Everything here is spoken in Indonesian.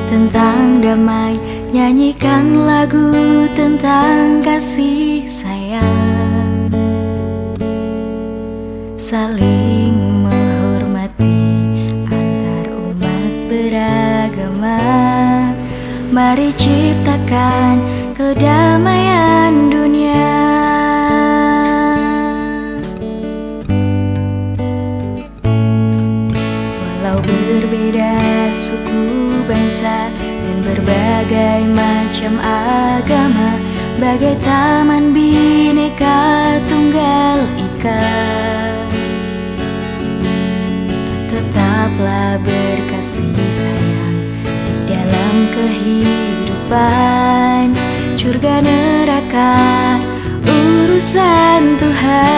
tentang damai, nyanyikan lagu tentang kasih sayang. Saling menghormati antar umat beragama, mari ciptakan kedamaian dunia. Walau berbeda suku, bangsa, dan berbagai macam agama, bagai taman Bhinneka Tunggal Ika, tetaplah berkasih sayang di dalam kehidupan. Surga neraka urusan Tuhan.